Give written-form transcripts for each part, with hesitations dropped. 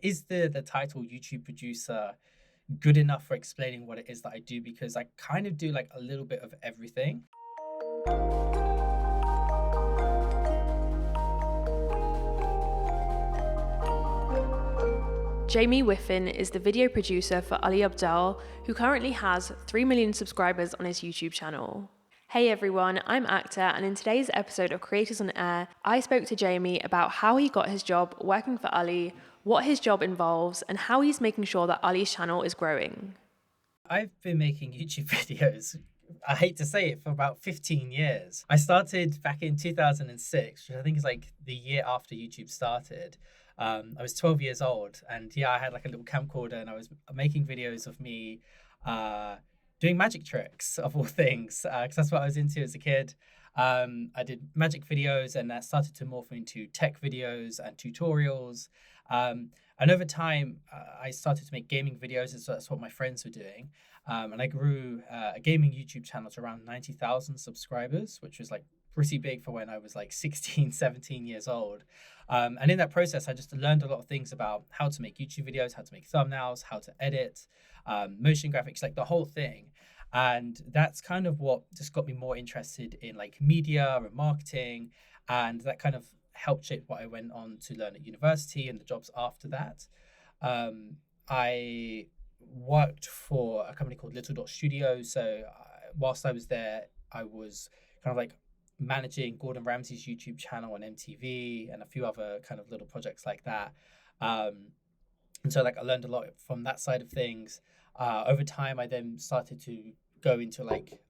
Is the title YouTube producer good enough for explaining what it is that I do? Because I kind of do like a little bit of everything. Jamie Whiffen is the video producer for Ali Abdaal, who currently has 3 million subscribers on his YouTube channel. Hey everyone, I'm Actor, and in today's episode of Creators on Air, I spoke to Jamie about how he got his job working for Ali, what his job involves, and how he's making sure that Ali's channel is growing. I've been making YouTube videos, I hate to say it, for about 15 years. I started back in 2006, which I think is like the year after YouTube started. I was 12 years old, and yeah, I had like a little camcorder and I was making videos of me doing magic tricks, of all things, because that's what I was into as a kid. I did magic videos, and that started to morph into tech videos and tutorials. And over time, I started to make gaming videos, and so that's what my friends were doing. And I grew a gaming YouTube channel to around 90,000 subscribers, which was like pretty big for when I was like 16, 17 years old. And in that process, I just learned a lot of things about how to make YouTube videos, how to make thumbnails, how to edit, motion graphics, like the whole thing. And that's kind of what just got me more interested in like media and marketing. And that kind of helped shape what I went on to learn at university and the jobs after that. I worked for a company called Little Dot Studio. So whilst I was there, I was kind of like managing Gordon Ramsay's YouTube channel on MTV and a few other kind of little projects like that. And so like I learned a lot from that side of things. Over time, I then started to go into like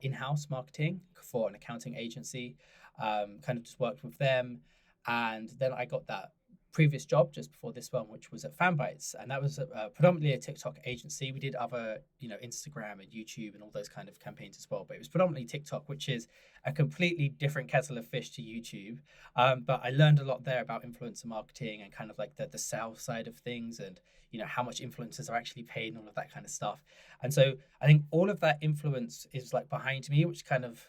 in-house marketing for an accounting agency, kind of just worked with them. And then I got that previous job just before this one, which was at Fanbytes, and that was predominantly a TikTok agency. We did other, Instagram and YouTube and all those kind of campaigns as well, but it was predominantly TikTok, which is a completely different kettle of fish to YouTube. But I learned a lot there about influencer marketing and kind of like the sales side of things, and how much influencers are actually paid and all of that kind of stuff. And so I think all of that influence is like behind me, which kind of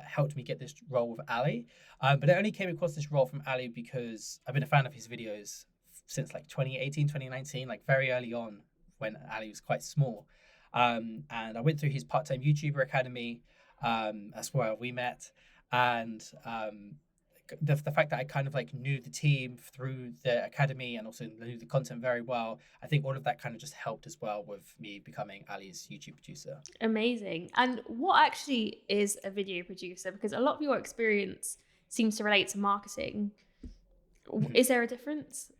helped me get this role with Ali. But I only came across this role from Ali because I've been a fan of his videos since like 2018, 2019, like very early on when Ali was quite small. And I went through his part-time YouTuber Academy. That's where we met. And the fact that I kind of like knew the team through the academy and also knew the content very well, I think all of that kind of just helped as well with me becoming Ali's YouTube producer. Amazing. And what actually is a video producer? Because a lot of your experience seems to relate to marketing. Is there a difference?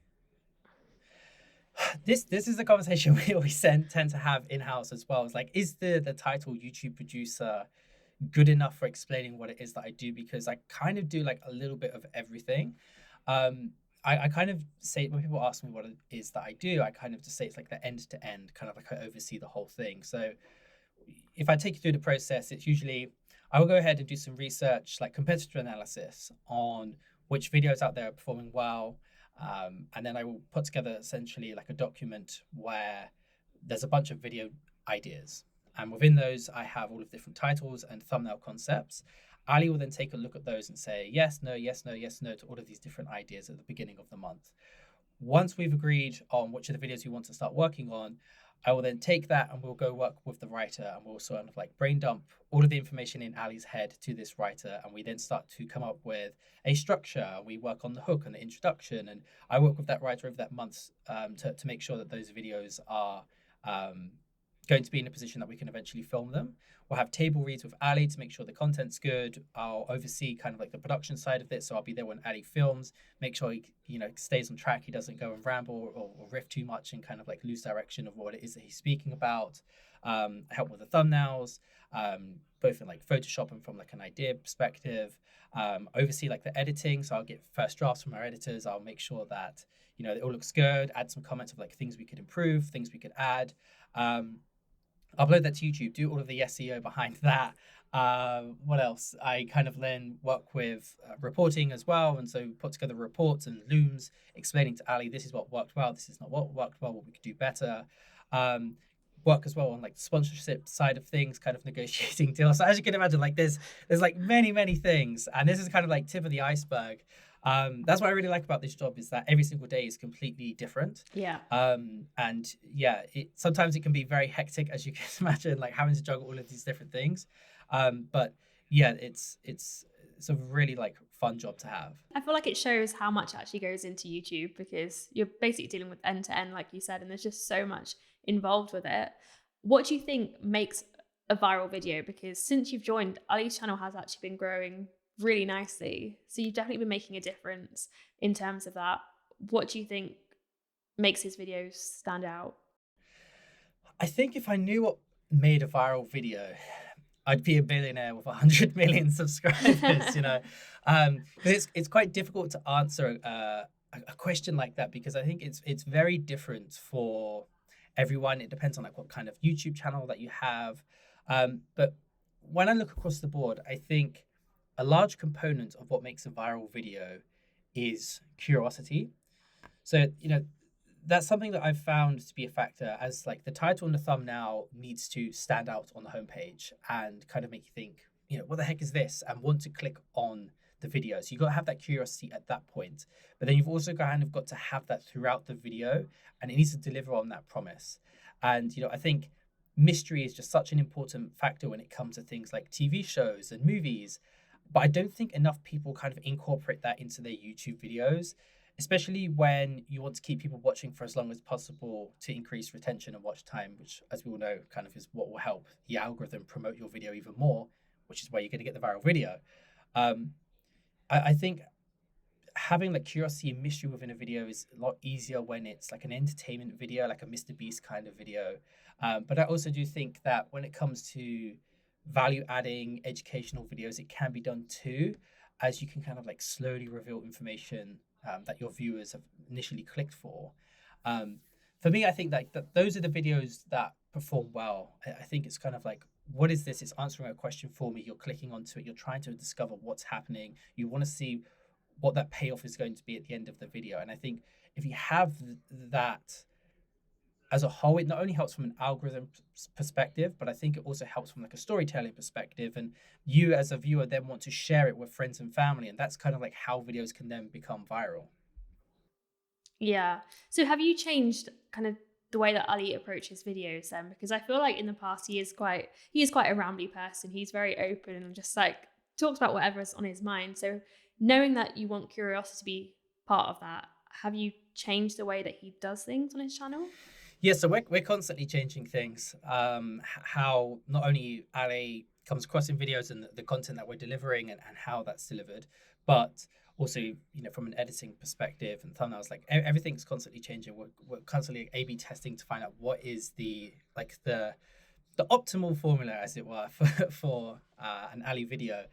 This is a conversation we always tend to have in-house as well. It's like, is the title YouTube producer good enough for explaining what it is that I do? Because I kind of do like a little bit of everything. I kind of say, when people ask me what it is that I do, I kind of just say it's like the end to end, kind of like I oversee the whole thing. So if I take you through the process, it's usually I will go ahead and do some research, like competitor analysis on which videos out there are performing well. And then I will put together essentially like a document where there's a bunch of video ideas. And within those, I have all of different titles and thumbnail concepts. Ali will then take a look at those and say, yes, no, yes, no, yes, no, to all of these different ideas at the beginning of the month. Once we've agreed on which of the videos we want to start working on, I will then take that and we'll go work with the writer, and we'll sort of like brain dump all of the information in Ali's head to this writer. And we then start to come up with a structure. We work on the hook and the introduction. And I work with that writer over that month to make sure that those videos are going to be in a position that we can eventually film them. We'll have table reads with Ali to make sure the content's good. I'll oversee kind of like the production side of it. So I'll be there when Ali films, make sure he, stays on track. He doesn't go and ramble or riff too much and kind of like lose direction of what it is that he's speaking about. Help with the thumbnails, both in like Photoshop and from like an idea perspective. Oversee like the editing. So I'll get first drafts from our editors. I'll make sure that, it all looks good, add some comments of like things we could improve, things we could add. Upload that to YouTube, do all of the SEO behind that. What else? I kind of then work with reporting as well. And so put together reports and looms explaining to Ali, this is what worked well, this is not what worked well, what we could do better. Work as well on like the sponsorship side of things, kind of negotiating deals. So as you can imagine, like there's like many things. And this is kind of like tip of the iceberg. That's what I really like about this job, is that every single day is completely different. Yeah. And yeah, sometimes it can be very hectic, as you can imagine, like having to juggle all of these different things. But yeah, it's a really like fun job to have. I feel like it shows how much actually goes into YouTube, because you're basically dealing with end to end, like you said, and there's just so much involved with it. What do you think makes a viral video? Because since you've joined, Ali's channel has actually been growing really nicely. So you've definitely been making a difference in terms of that. What do you think makes his videos stand out? I think if I knew what made a viral video, I'd be a billionaire with 100 million subscribers, you know. Because it's quite difficult to answer a question like that, because I think it's very different for everyone. It depends on like what kind of YouTube channel that you have. But when I look across the board, I think a large component of what makes a viral video is curiosity. So, you know, that's something that I've found to be a factor, as like the title and the thumbnail needs to stand out on the homepage and kind of make you think, you know, what the heck is this? And want to click on the video. So you got to have that curiosity at that point. But then you've also kind of got to have that throughout the video, and it needs to deliver on that promise. And, you know, I think mystery is just such an important factor when it comes to things like TV shows and movies. But I don't think enough people kind of incorporate that into their YouTube videos, especially when you want to keep people watching for as long as possible to increase retention and watch time, which, as we all know, kind of is what will help the algorithm promote your video even more, which is where you're going to get the viral video. I think having like curiosity and mystery within a video is a lot easier when it's like an entertainment video, like a Mr. Beast kind of video. But I also do think that when it comes to value adding educational videos, it can be done too, as you can kind of like slowly reveal information that your viewers have initially clicked for. For me, I think that those are the videos that perform well. I think it's kind of like, what is this? It's answering a question for me. You're clicking onto it. You're trying to discover what's happening. You want to see what that payoff is going to be at the end of the video. And I think if you have that as a whole, it not only helps from an algorithm perspective, but I think it also helps from like a storytelling perspective. And you as a viewer then want to share it with friends and family. And that's kind of like how videos can then become viral. Yeah. So have you changed kind of the way that Ali approaches videos then? Because I feel like in the past he is quite a rambly person. He's very open and just like talks about whatever's on his mind. So knowing that you want curiosity to be part of that, have you changed the way that he does things on his channel? Yeah, so we're constantly changing things. How not only Ali comes across in videos and the content that we're delivering, and how that's delivered, but also, you know, from an editing perspective and thumbnails, like everything's constantly changing. We're constantly A/B testing to find out what is the optimal formula, as it were, for an Ali video.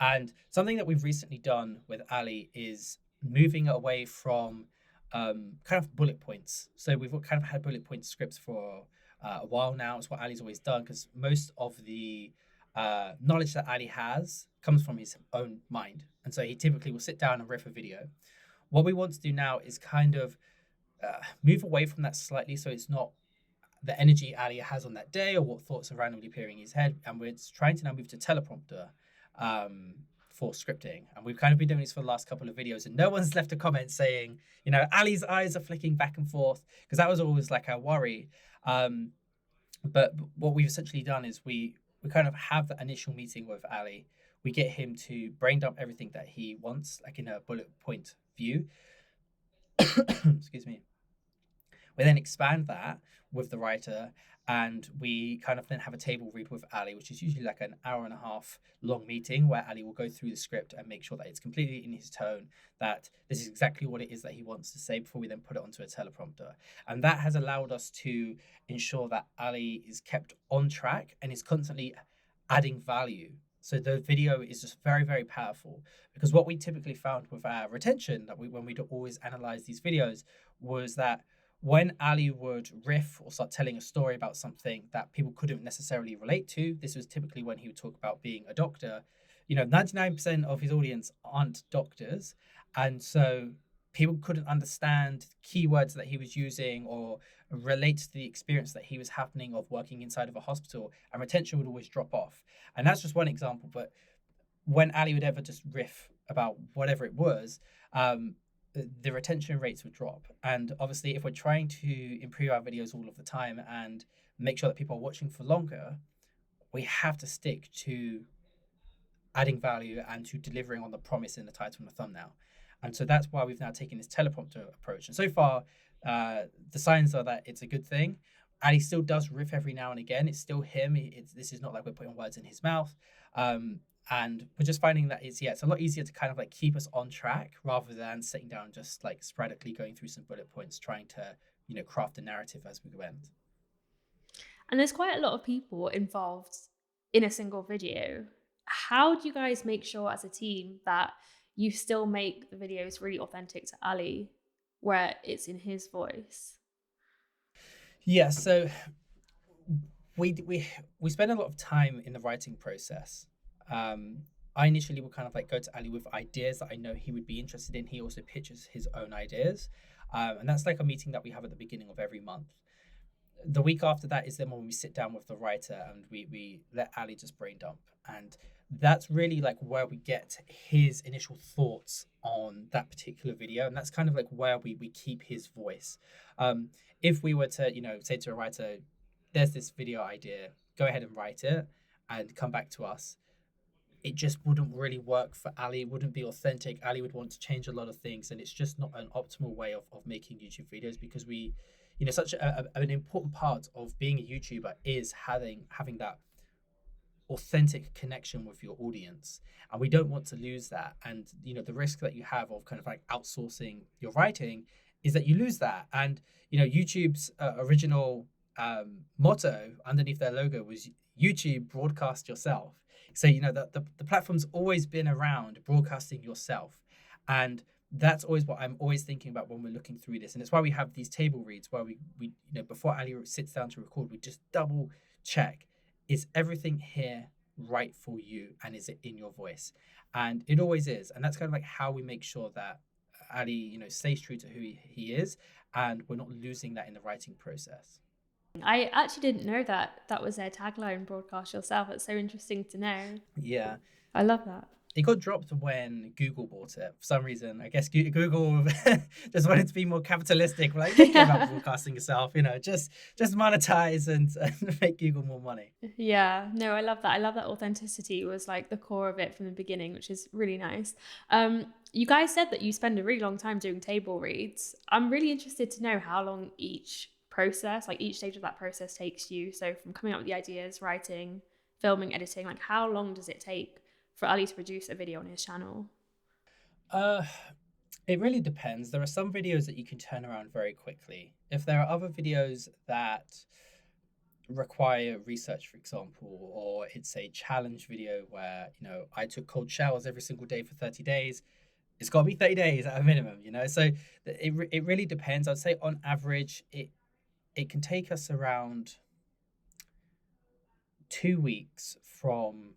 And something that we've recently done with Ali is moving away from kind of bullet points. So we've kind of had bullet point scripts for a while now. It's what Ali's always done, because most of the knowledge that Ali has comes from his own mind. And so he typically will sit down and riff a video. What we want to do now is kind of move away from that slightly, so it's not the energy Ali has on that day or what thoughts are randomly appearing in his head. And we're trying to now move to teleprompter for scripting. And we've kind of been doing this for the last couple of videos, and no one's left a comment saying, you know, Ali's eyes are flicking back and forth, because that was always like our worry. But what we've essentially done is we kind of have that initial meeting with Ali. We get him to brain dump everything that he wants, like in a bullet point view. Excuse me. We then expand that with the writer, and we kind of then have a table read with Ali, which is usually like an hour and a half long meeting where Ali will go through the script and make sure that it's completely in his tone, that this is exactly what it is that he wants to say, before we then put it onto a teleprompter. And that has allowed us to ensure that Ali is kept on track and is constantly adding value. So the video is just very, very powerful, because what we typically found with our retention, when we'd always analyze these videos, was that when Ali would riff or start telling a story about something that people couldn't necessarily relate to, this was typically when he would talk about being a doctor. You know, 99% of his audience aren't doctors. And so people couldn't understand keywords that he was using or relate to the experience that he was happening of working inside of a hospital, and retention would always drop off. And that's just one example. But when Ali would ever just riff about whatever it was, um, the retention rates would drop. And obviously, if we're trying to improve our videos all of the time and make sure that people are watching for longer, we have to stick to adding value and to delivering on the promise in the title and the thumbnail. And so that's why we've now taken this teleprompter approach. And so far, the signs are that it's a good thing. Ali still does riff every now and again. It's still him. This is not like we're putting words in his mouth. And we're just finding that it's a lot easier to kind of like keep us on track rather than sitting down and just like sporadically going through some bullet points, trying to, craft a narrative as we went. And there's quite a lot of people involved in a single video. How do you guys make sure as a team that you still make the videos really authentic to Ali, where it's in his voice? Yeah, so we spend a lot of time in the writing process. I initially would kind of like go to Ali with ideas that I know he would be interested in. He also pitches his own ideas. And that's like a meeting that we have at the beginning of every month. The week after that is then when we sit down with the writer and we let Ali just brain dump. And that's really like where we get his initial thoughts on that particular video. And that's kind of like where we keep his voice. If we were to, say to a writer, there's this video idea, go ahead and write it and come back to us, it just wouldn't really work for Ali. It wouldn't be authentic. Ali would want to change a lot of things, and it's just not an optimal way of making YouTube videos, because we, such an important part of being a YouTuber is having that authentic connection with your audience, and we don't want to lose that. And the risk that you have of kind of like outsourcing your writing is that you lose that. And YouTube's original motto underneath their logo was YouTube broadcast yourself. So the platform's always been around broadcasting yourself, and that's always what I'm always thinking about when we're looking through this. And it's why we have these table reads where we before Ali sits down to record, we just double check, is everything here right for you, and is it in your voice? And it always is. And that's kind of like how we make sure that Ali stays true to who he is, and we're not losing that in the writing process. I actually didn't know that was their tagline, broadcast yourself. It's so interesting to know. Yeah. I love that. It got dropped when Google bought it. For some reason, I guess Google just wanted to be more capitalistic. Like, think about broadcasting yourself, just monetize and make Google more money. Yeah, no, I love that. I love that authenticity was like the core of it from the beginning, which is really nice. You guys said that you spend a really long time doing table reads. I'm really interested to know how long each process, like each stage of that process, takes you. So from coming up with the ideas, writing, filming, editing, like how long does it take for Ali to produce a video on his channel? It really depends. There are some videos that you can turn around very quickly. If there are other videos that require research, for example, or it's a challenge video where, I took cold showers every single day for 30 days, it's got to be 30 days at a minimum, So it really depends. I'd say on average, it can take us around 2 weeks from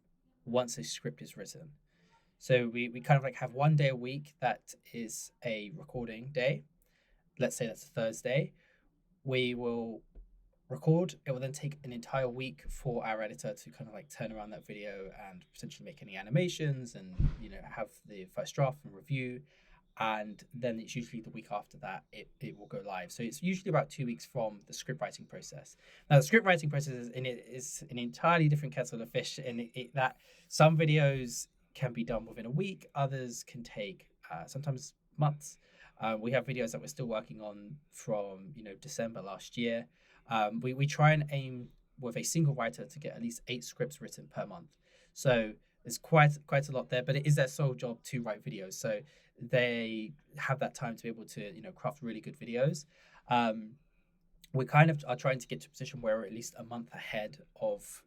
once a script is written. So we kind of like have 1 day a week that is a recording day. Let's say that's a Thursday. We will record. It will then take an entire week for our editor to kind of like turn around that video and potentially make any animations and have the first draft and review. And then it's usually the week after that it will go live. So it's usually about 2 weeks from the script writing process. Now the script writing process is an entirely different kettle of fish, in that some videos can be done within a week, others can take sometimes months. We have videos that we're still working on from December last year. We try and aim with a single writer to get at least 8 scripts written per month. So there's quite a lot there, but it is their sole job to write videos. So they have that time to be able to craft really good videos. We kind of are trying to get to a position where we're at least a month ahead of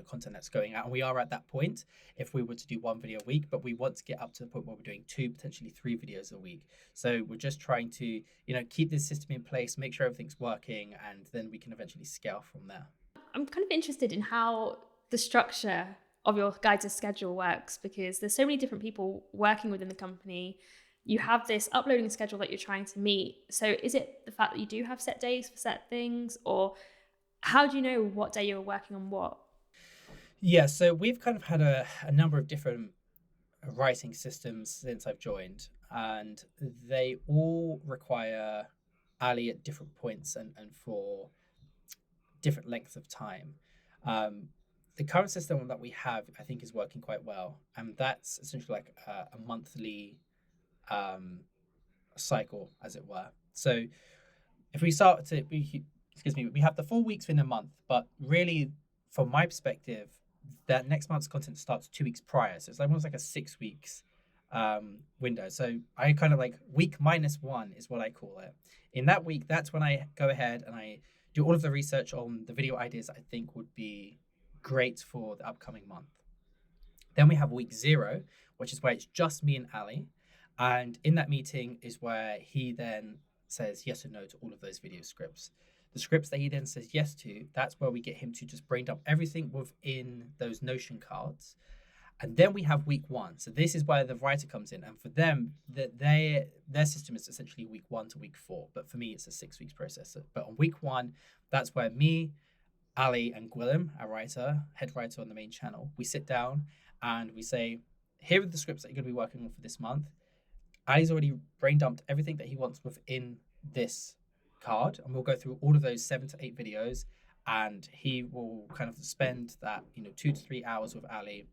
content that's going out, and we are at that point if we were to do 1 video a week, but we want to get up to the point where we're doing 2, potentially 3 videos a week. So we're just trying to keep this system in place, make sure everything's working, and then we can eventually scale from there. I'm kind of interested in how the structure of your guys' schedule works, because there's so many different people working within the company. You have this uploading schedule that you're trying to meet. So is it the fact that you do have set days for set things, or how do you know what day you're working on what? Yeah, so we've kind of had a number of different writing systems since I've joined. and they all require Ali at different points and for different lengths of time. Um, the current system that we have, I think, is working quite well, and that's essentially like a monthly um, cycle, as it were. So if we start to, excuse me, we have the 4 weeks in a month, but really, from my perspective, that next month's content starts 2 weeks prior, so it's almost like a 6 weeks window. So I kind of like week -1 is what I call it. In that week, that's when I go ahead and I do all of the research on the video ideas I think would be great for the upcoming month. Then we have week 0, which is where it's just me and Ali. And in that meeting is where he then says yes or no to all of those video scripts. The scripts that he then says yes to, that's where we get him to just brain dump everything within those Notion cards. And then we have week 1. So this is where the writer comes in. And for them, their system is essentially week 1 to week 4. But for me, it's a 6 weeks process. But on week 1, that's where me, Ali, and Gwilym, our writer, head writer on the main channel, we sit down and we say, here are the scripts that you're going to be working on for this month. Ali's already brain dumped everything that he wants within this card, and we'll go through all of those 7 to 8 videos, and he will kind of spend that 2 to 3 hours with Ali,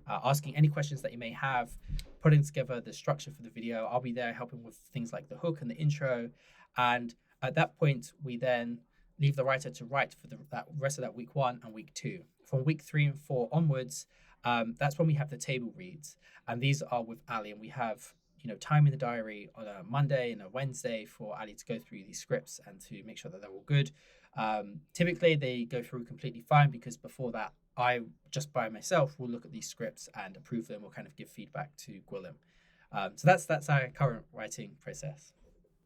asking any questions that you may have, putting together the structure for the video. I'll be there helping with things like the hook and the intro, and at that point we then leave the writer to write for that rest of that week 1 and week 2. From week 3 and 4 onwards, that's when we have the table reads, and these are with Ali, and we have time in the diary on a Monday and a Wednesday for Ali to go through these scripts and to make sure that they're all good. Typically they go through completely fine, because before that I just by myself will look at these scripts and approve them or kind of give feedback to Gwilym. So that's our current writing process.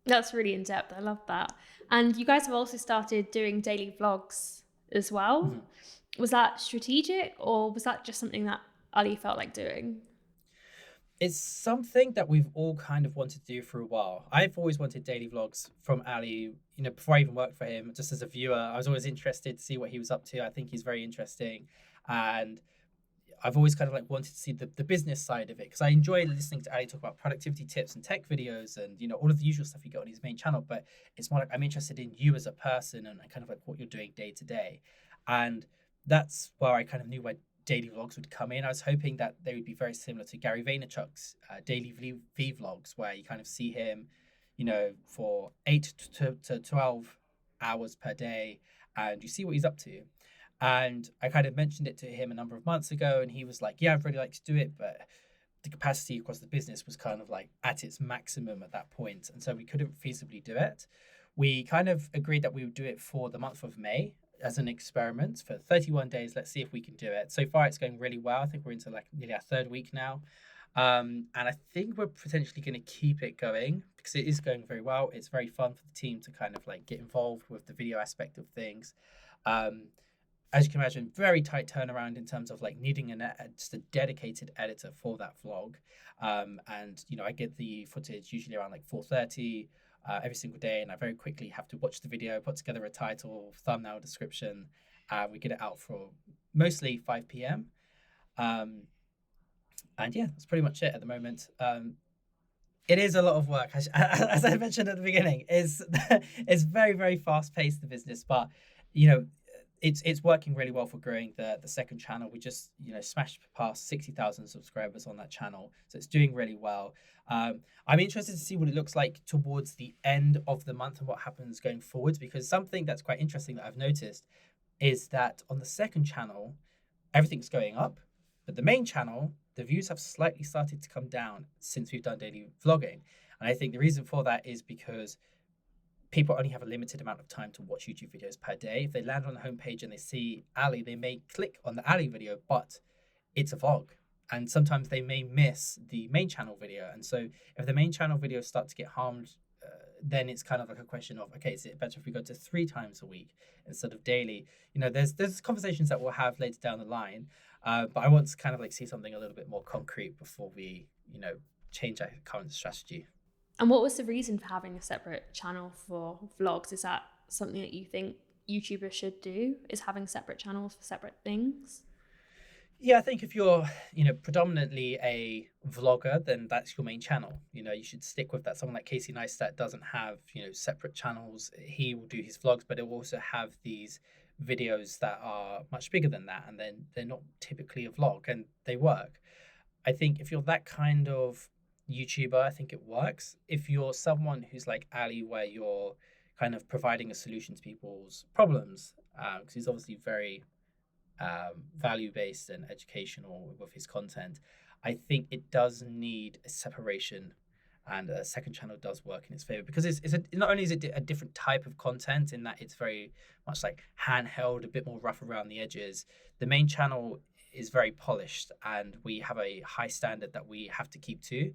That's really in depth. I love that. And you guys have also started doing daily vlogs as well. Mm-hmm. Was that strategic, or was that just something that Ali felt like doing? It's something that we've all kind of wanted to do for a while. I've always wanted daily vlogs from Ali, before I even worked for him. Just as a viewer, I was always interested to see what he was up to. I think he's very interesting. And I've always kind of like wanted to see the business side of it, because I enjoy listening to Ali talk about productivity tips and tech videos and, all of the usual stuff you get on his main channel. But it's more like I'm interested in you as a person and kind of like what you're doing day to day. And that's where I kind of knew where daily vlogs would come in. I was hoping that they would be very similar to Gary Vaynerchuk's daily vlogs, where you kind of see him, for 8 to 12 hours per day, and you see what he's up to. And I kind of mentioned it to him a number of months ago, and he was like, yeah, I'd really like to do it, but the capacity across the business was kind of like at its maximum at that point, and so we couldn't feasibly do it. We kind of agreed that we would do it for the month of May as an experiment for 31 days. Let's see if we can do it. So far, it's going really well. I think we're into like nearly our 3rd week now. And I think we're potentially going to keep it going, because it is going very well. It's very fun for the team to kind of like get involved with the video aspect of things. As you can imagine, very tight turnaround in terms of like needing just a dedicated editor for that vlog. And, I get the footage usually around like 4:30 every single day, and I very quickly have to watch the video, put together a title, thumbnail, description. We get it out for mostly 5 p.m. And yeah, that's pretty much it at the moment. It is a lot of work, as I mentioned at the beginning. It's very, very fast paced, the business, but it's working really well for growing the second channel. We just smashed past 60,000 subscribers on that channel, so it's doing really well. I'm interested to see what it looks like towards the end of the month and what happens going forwards, because something that's quite interesting that I've noticed is that on the second channel, everything's going up, but the main channel, the views have slightly started to come down since we've done daily vlogging. And I think the reason for that is because people only have a limited amount of time to watch YouTube videos per day. If they land on the homepage and they see Ali, they may click on the Ali video, but it's a vlog. And sometimes they may miss the main channel video. And so if the main channel videos start to get harmed, then it's kind of like a question of, okay, is it better if we go to 3 times a week instead of daily? There's conversations that we'll have later down the line. But I want to kind of like see something a little bit more concrete before we, change our current strategy. And what was the reason for having a separate channel for vlogs? Is that something that you think YouTubers should do, is having separate channels for separate things? Yeah, I think if you're, predominantly a vlogger, then that's your main channel. You should stick with that. Someone like Casey Neistat doesn't have, separate channels. He will do his vlogs, but it will also have these videos that are much bigger than that, and then they're not typically a vlog, and they work. I think if you're that kind of YouTuber, I think it works. If you're someone who's like Ali, where you're kind of providing a solution to people's problems, because he's obviously very value based and educational with his content, I think it does need a separation. And a second channel does work in its favor because not only is it a different type of content in that it's very much like handheld, a bit more rough around the edges. The main channel is very polished, and we have a high standard that we have to keep to.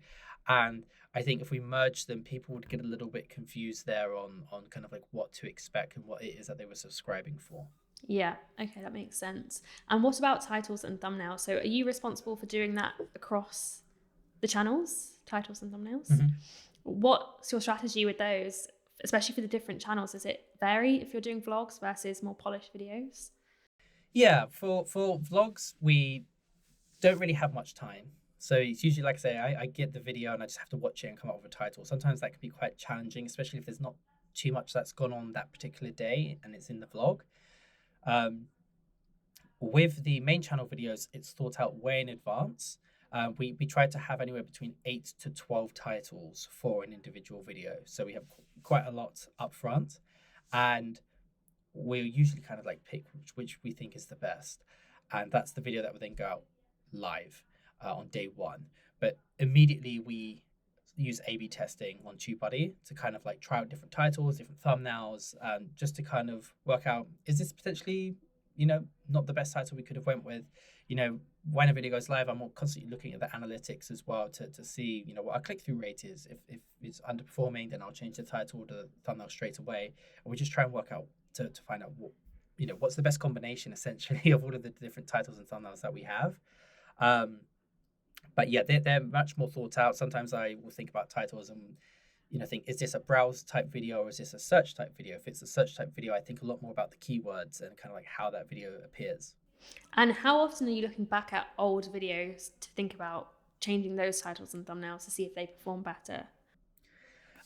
And I think if we merge them, people would get a little bit confused there on kind of like what to expect and what it is that they were subscribing for. Yeah, okay, that makes sense. And what about titles and thumbnails? So are you responsible for doing that across the channels, titles and thumbnails? Mm-hmm. What's your strategy with those, especially for the different channels? Does it vary if you're doing vlogs versus more polished videos? Yeah, for vlogs, we don't really have much time. So it's usually, like I say, I get the video and I just have to watch it and come up with a title. Sometimes that can be quite challenging, especially if there's not too much that's gone on that particular day and it's in the vlog. With the main channel videos, it's thought out way in advance. We try to have anywhere between 8 to 12 titles for an individual video. So we have quite a lot up front. And we'll usually kind of like pick which we think is the best. And that's the video that will then go out live on day one. But immediately we use A/B testing on TubeBuddy to kind of like try out different titles, different thumbnails, just to kind of work out, is this potentially, not the best title we could have went with. When a video goes live, I'm constantly looking at the analytics as well to see, what our click-through rate is. If it's underperforming, then I'll change the title to the thumbnail straight away. And we just try and work out to find out what, what's the best combination essentially of all of the different titles and thumbnails that we have. But yeah, they're much more thought out. Sometimes I will think about titles and, think, is this a browse type video or is this a search type video? If it's a search type video, I think a lot more about the keywords and kind of like how that video appears. And how often are you looking back at old videos to think about changing those titles and thumbnails to see if they perform better?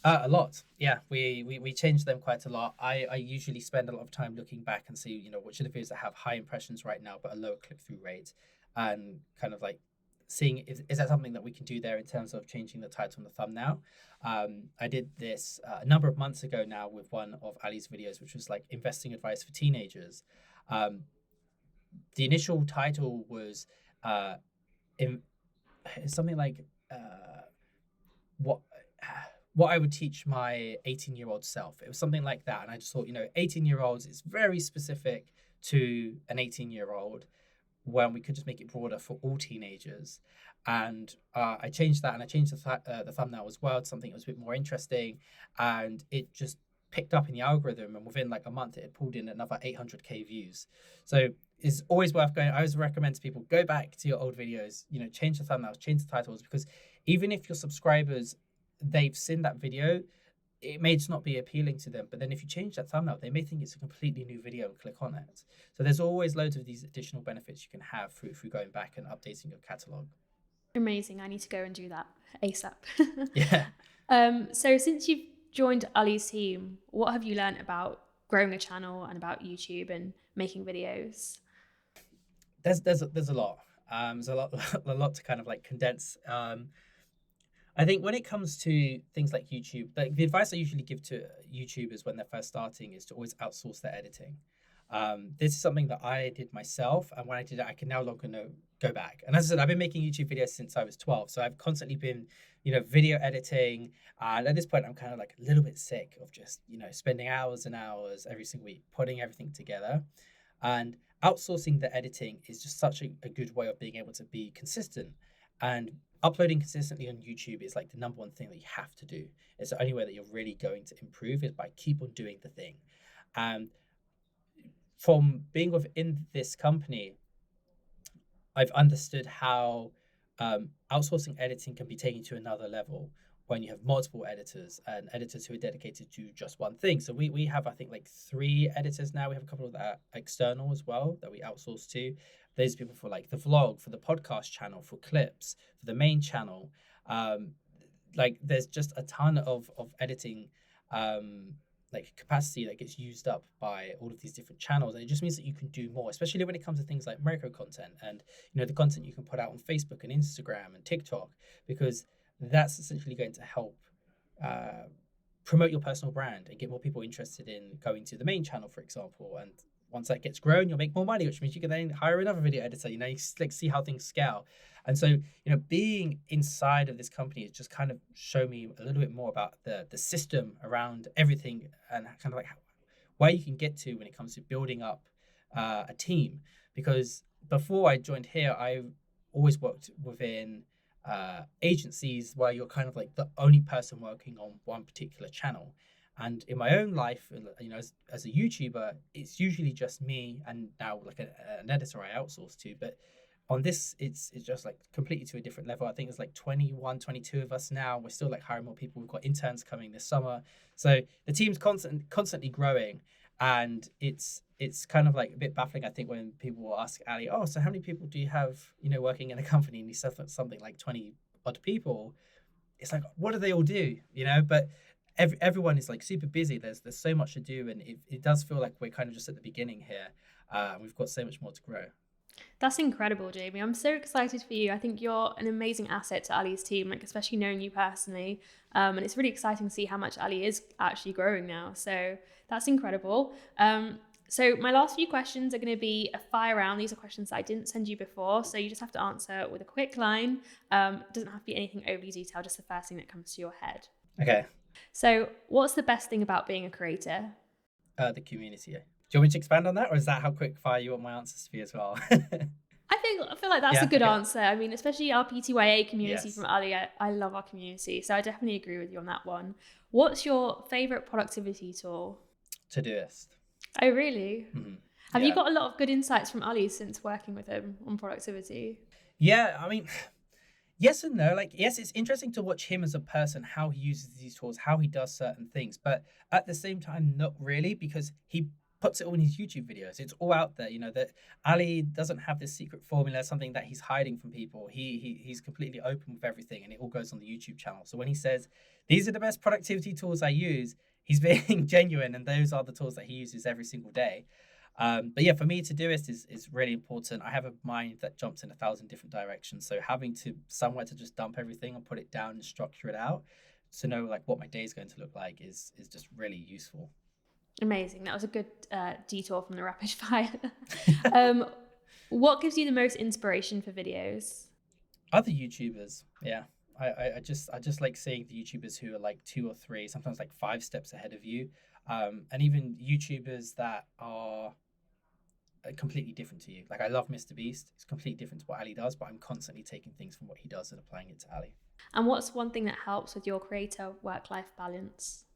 A lot. Yeah, we change them quite a lot. I usually spend a lot of time looking back and see, which are the videos that have high impressions right now, but a lower click-through rate, and kind of like seeing is that something that we can do there in terms of changing the title and the thumbnail. I did this a number of months ago now with one of Ali's videos, which was like investing advice for teenagers. The initial title was something like what I would teach my 18-year-old self. It was something like that. And I just thought, 18-year-olds, it's very specific to an 18-year-old when we could just make it broader for all teenagers. And I changed that, and I changed the thumbnail as well to something that was a bit more interesting. And it just picked up in the algorithm, and within like a month, it had pulled in another 800K views. So it's always worth going. I always recommend to people, go back to your old videos, change the thumbnails, change the titles, because even if your subscribers, they've seen that video, it may just not be appealing to them. But then if you change that thumbnail, they may think it's a completely new video and click on it. So there's always loads of these additional benefits you can have through going back and updating your catalog. Amazing. I need to go and do that ASAP. Yeah. So since you've joined Ali's team, what have you learned about growing a channel and about YouTube and making videos? There's a lot. There's a lot to kind of like condense. I think when it comes to things like YouTube, like the advice I usually give to YouTubers when they're first starting is to always outsource their editing. This is something that I did myself, and when I did it, I can no longer go back. And as I said, I've been making YouTube videos since I was 12, so I've constantly been, video editing. And at this point, I'm kind of like a little bit sick of just, spending hours and hours every single week putting everything together. And outsourcing the editing is just such a good way of being able to be consistent. And uploading consistently on YouTube is like the number one thing that you have to do. It's the only way that you're really going to improve is by keep on doing the thing. And from being within this company, I've understood how outsourcing editing can be taken to another level, when you have multiple editors and editors who are dedicated to just one thing. So we have, I think, like 3 editors now. We have a couple of that external as well that we outsource to. There's people for like the vlog, for the podcast channel, for clips, for the main channel. Like there's just a ton of editing like capacity that gets used up by all of these different channels, and it just means that you can do more, especially when it comes to things like micro content and the content you can put out on Facebook and Instagram and TikTok, because that's essentially going to help promote your personal brand and get more people interested in going to the main channel, for example. And once that gets grown, you'll make more money, which means you can then hire another video editor. You like see how things scale. And so, being inside of this company is just kind of show me a little bit more about the system around everything, and kind of like where you can get to when it comes to building up a team. Because before I joined here, I always worked within agencies where you're kind of like the only person working on one particular channel. And in my own life, as a YouTuber, it's usually just me and now like an editor I outsource to. But on this, it's just like completely to a different level. I think there's like 21, 22 of us now. We're still like hiring more people. We've got interns coming this summer. So the team's constantly growing. And it's kind of like a bit baffling, I think, when people will ask Ali, oh, so how many people do you have, working in a company? And he says something like 20 odd people. It's like, what do they all do? But everyone is like super busy. There's so much to do, and it does feel like we're kind of just at the beginning here. We've got so much more to grow. That's incredible, Jamie. I'm so excited for you. I think you're an amazing asset to Ali's team, like especially knowing you personally. And it's really exciting to see how much Ali is actually growing now. So that's incredible. So my last few questions are going to be a fire round. These are questions that I didn't send you before. So you just have to answer with a quick line. It doesn't have to be anything overly detailed, just the first thing that comes to your head. Okay. So what's the best thing about being a creator? The community. Do you want me to expand on that, or is that how quick fire you want my answers to be as well? I feel like that's a good answer. I mean, especially our PTYA community Yes. from Ali. I love our community. So I definitely agree with you on that one. What's your favorite productivity tool? Todoist. Oh, really? Mm-hmm. Have you got a lot of good insights from Ali since working with him on productivity? Yeah, I mean, yes and no. Like, yes, it's interesting to watch him as a person, how he uses these tools, how he does certain things. But at the same time, not really, because he puts it all in his YouTube videos. It's all out there, that Ali doesn't have this secret formula, something that he's hiding from people. He's completely open with everything, and it all goes on the YouTube channel. So when he says, these are the best productivity tools I use, he's being genuine, and those are the tools that he uses every single day. But yeah, for me, Todoist is really important. I have a mind that jumps in 1,000 different directions. So having somewhere to just dump everything and put it down and structure it out to know like what my day is going to look like is just really useful. Amazing. That was a good detour from the rapid fire. What gives you the most inspiration for videos? Other YouTubers. Yeah. I just like seeing the YouTubers who are like 2 or 3, sometimes like 5 steps ahead of you. And even YouTubers that are completely different to you. Like I love Mr. Beast. It's completely different to what Ali does, but I'm constantly taking things from what he does and applying it to Ali. And what's one thing that helps with your creator work-life balance?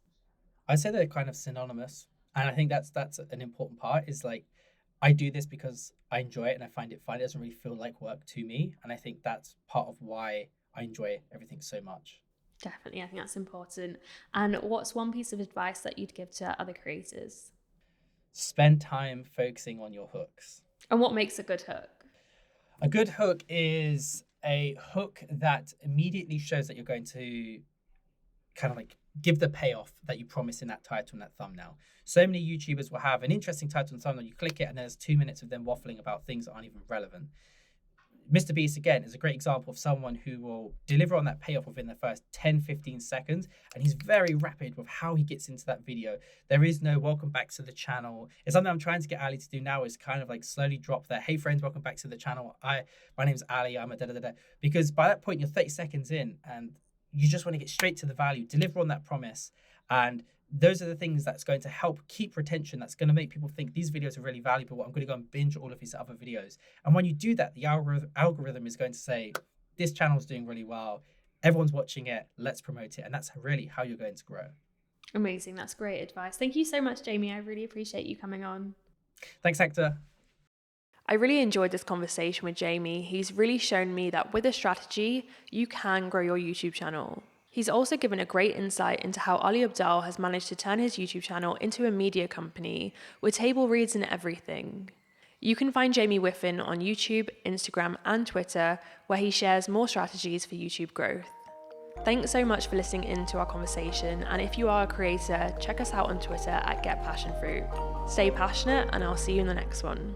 I'd say they're kind of synonymous. And I think that's an important part, is like, I do this because I enjoy it and I find it fun. It doesn't really feel like work to me. And I think that's part of why I enjoy everything so much. Definitely, I think that's important. And what's one piece of advice that you'd give to other creators? Spend time focusing on your hooks. And what makes a good hook? A good hook is a hook that immediately shows that you're going to kind of like give the payoff that you promise in that title and that thumbnail. So many YouTubers will have an interesting title and thumbnail, you click it and there's 2 minutes of them waffling about things that aren't even relevant. Mr. Beast, again, is a great example of someone who will deliver on that payoff within the first 10-15 seconds, and he's very rapid with how he gets into that video. There is no welcome back to the channel. It's something I'm trying to get Ali to do now, is kind of like slowly drop there. Hey friends, welcome back to the channel. My name's Ali, I'm a da-da-da-da. Because by that point, you're 30 seconds in, and you just want to get straight to the value, deliver on that promise, and those are the things that's going to help keep retention. That's going to make people think these videos are really valuable. I'm going to go and binge all of his other videos. And when you do that, the algorithm is going to say, this channel is doing really well. Everyone's watching it. Let's promote it. And that's really how you're going to grow. Amazing. That's great advice. Thank you so much, Jamie. I really appreciate you coming on. Thanks, Hector. I really enjoyed this conversation with Jamie. He's really shown me that with a strategy, you can grow your YouTube channel. He's also given a great insight into how Ali Abdaal has managed to turn his YouTube channel into a media company with table reads and everything. You can find Jamie Whiffen on YouTube, Instagram, and Twitter, where he shares more strategies for YouTube growth. Thanks so much for listening in to our conversation, and if you are a creator, check us out on Twitter at GetPassionfruit. Stay passionate, and I'll see you in the next one.